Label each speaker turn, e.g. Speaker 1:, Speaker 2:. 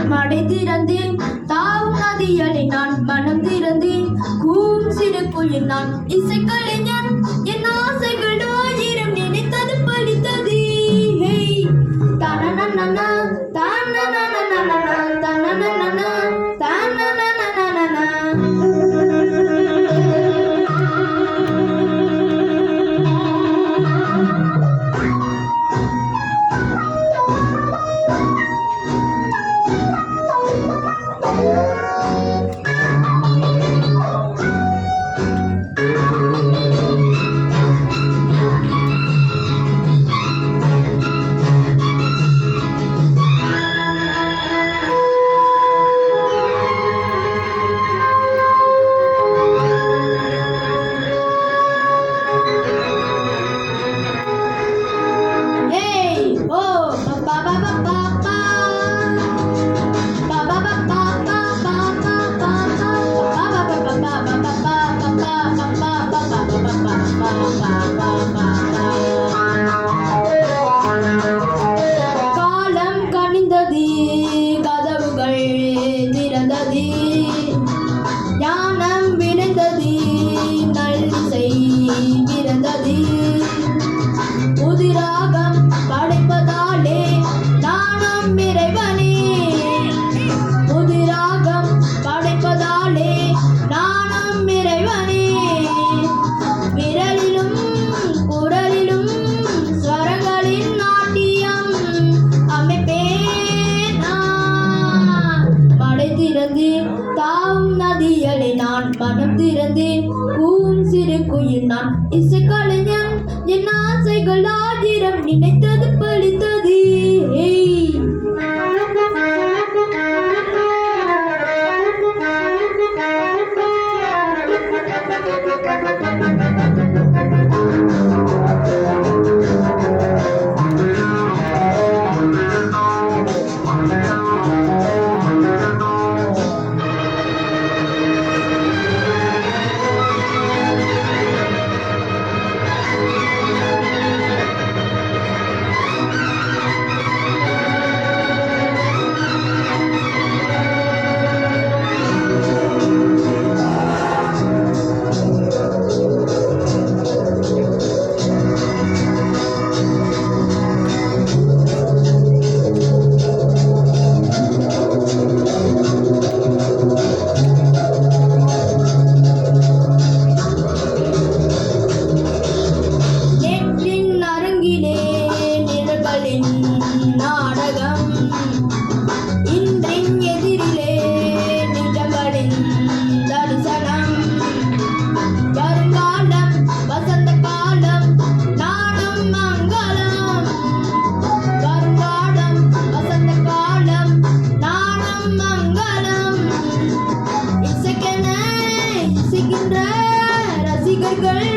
Speaker 1: மடை திறந்தேன் தாவும் நதியலை நான் மனம் திறந்தேன் கூம் சிறு குயில் நான் இசைக்கலைஞன் என் ஆசைகள் ஆயிரம் நினைத்தது பலித்தது தனனனனா தனனனனனா தனனனனா தனனனனனா காலம் கனிந்தது கதவுகள் திறந்தது ஞானம் விளைந்தது நல்லிசை பிறந்தது புதிராகம் படைப்பதாலே நானும் இறைவனே புதிராகம் படைப்பதாலே நானும் இறைவனே விரலிலும் குரலிலும் ஸ்வரங்களின் நாட்டியம் அமைப்பேனா மடை திறந்தேன் தாவும் நதியலை நான் மனம் திறந்தேன் கூம் சிறு குயில் நான் இசைக்கலைஞன் என் ஆசைகள் ஆயிரம் நினைத்தது பலித்தது நாடகம் இன்றின் எதிரிலே நிஜங்களின் தரிசனம் வருங்காலம் வசந்த காலம் நாடும் மங்களம் வருங்காலம் வசந்த காலம் நாடும் மங்களம் இசைக்கின்ற ரசிகர்கள்